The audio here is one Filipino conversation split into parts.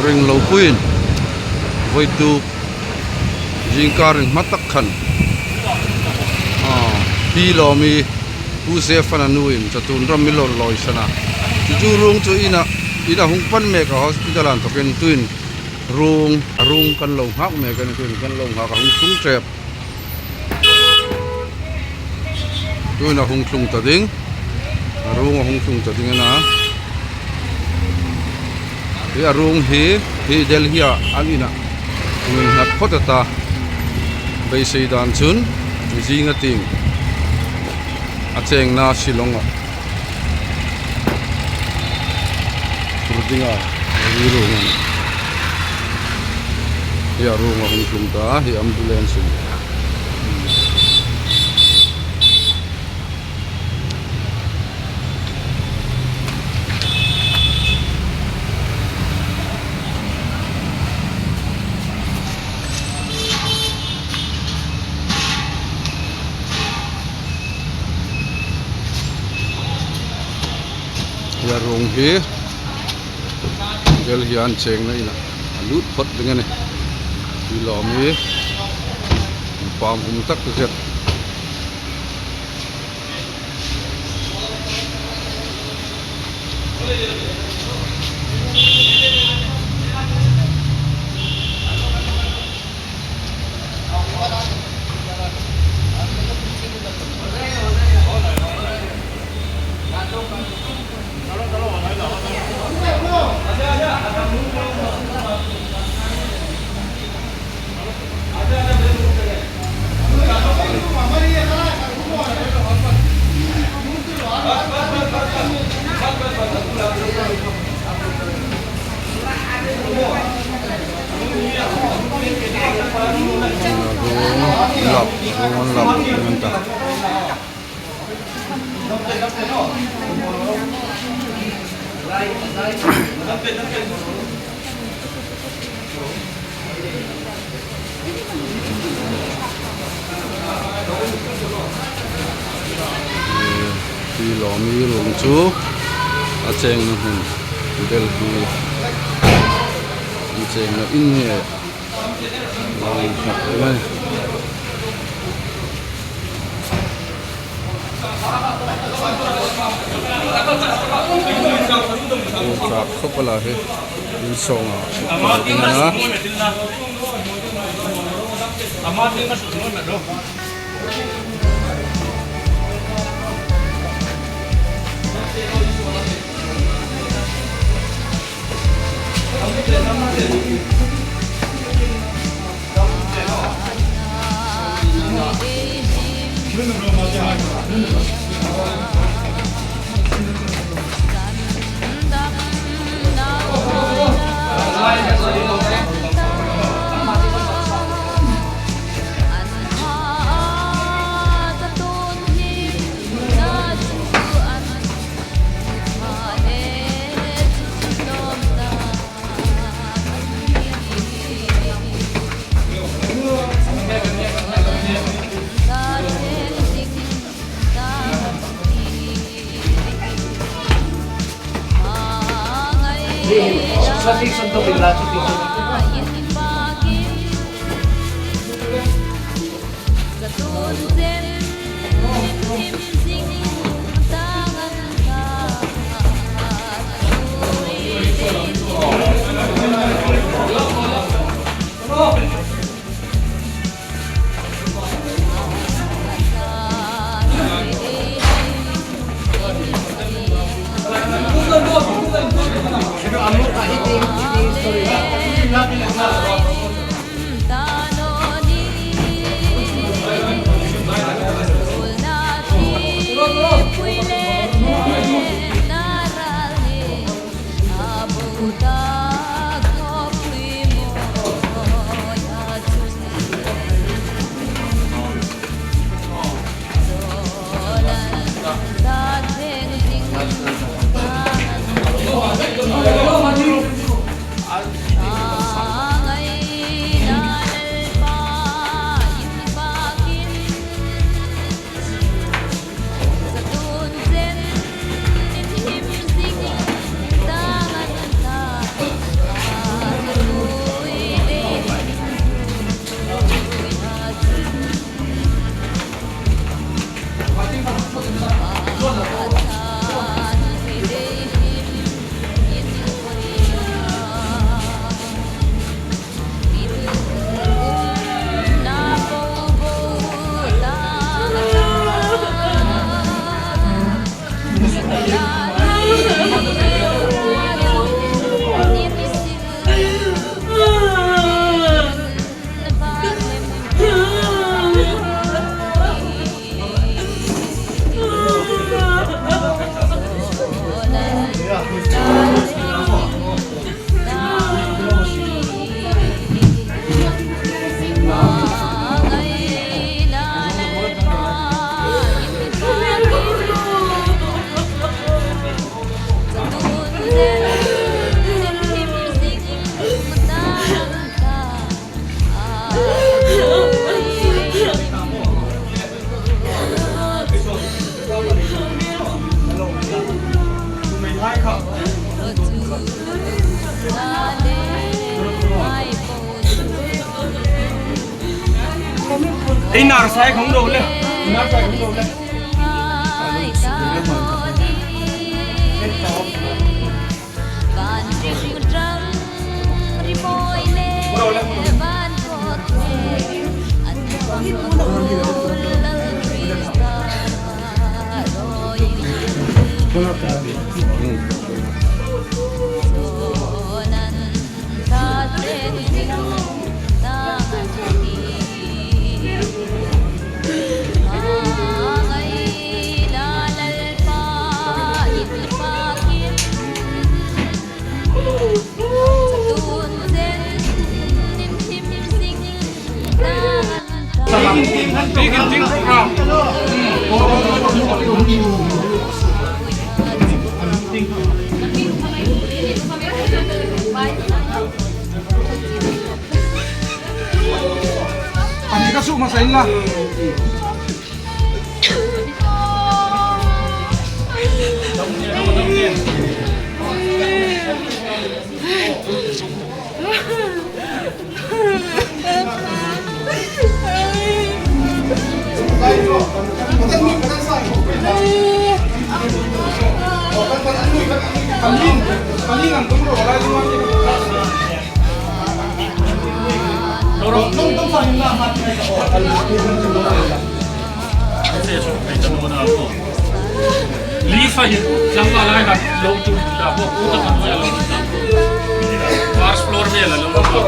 ring lo puin voi tu jingka ring matak khan pi lo mi pu se fana nuin chatun ram milor loi sana chu rung chu ina hung pan me ka hospital an token tuin rung kan lo hak me kan tuin kan lo hak hung sung trep tuin a hung sung ta ding rung a hung sung ta ding na hi rung hi delhi a alina tuin hat photata bei sei dan chun jinga ting a cheng na silonga turtinga ri rungan ya runga hung sung ta hi ambulance ya rong hi gel hian cheng na ina lut phot dengan ne ti lo mi pam hum tak zet lap dengan ta ti lo mi rong chu a cheng na hun del hi a cheng na in he lai khap lai trap khopala he in songa na Ay narsay không đâu lên. Narsay không đâu lên. Bikin ting program. Ani kasuk masain lah. Lisa yun, lang lalaki na low to nila po, puta ka mo yan low to. Mars floor niya lang, low to.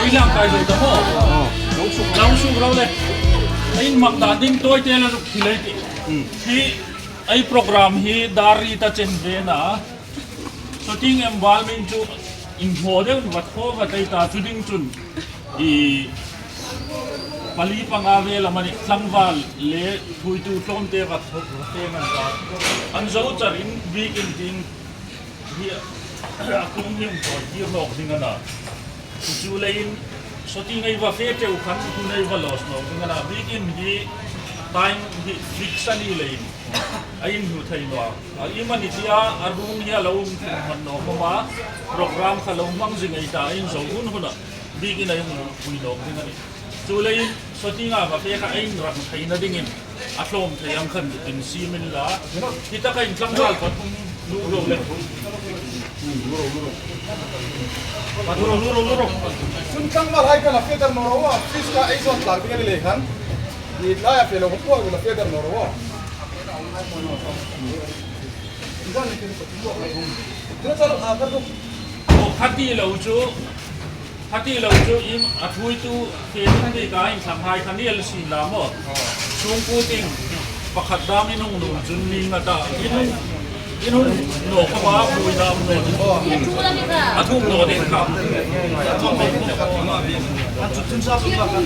Ilang kayo dito mo? Langsung raw le. Ay magdading toy tela hilay ti. Hi ay program hi dari ta chenve na. So ting embalming chu in model wat ko ka tay ta chuding chun i pali pangave la mani sangwal le thui tu ton te ka thok te man ka an zo char in week in ding hi akung hiam ko hi nok ding ana chu lein soti ngai wa fe te u khan tu nei wa los no ding ana week in hi time hi fix ani lein ain hu thai no a imani tia arung ya lo man no ma program kha lo mang jing ai ta in zo hun huna week in ai mu pui no ding ani chu lein soti nga wa fe kha ain rak thai na ding in atlom thai am khan tin si min la kita ka in tlang wal ko lu ro le luro sun chang mal hai kana feeder no ro fish ka ai zon lar bi le khan ni la ya pelo ko ko la feeder no ro idan ni ko ko chal a ka to hati lo chu im athui tu ke ni ka in samhai khanil sin la mo chung pu ting pakhat dam inung nu jun ni ngata inung no ka ba pui dam no athum no den ka athum me an chu tun sa ba ka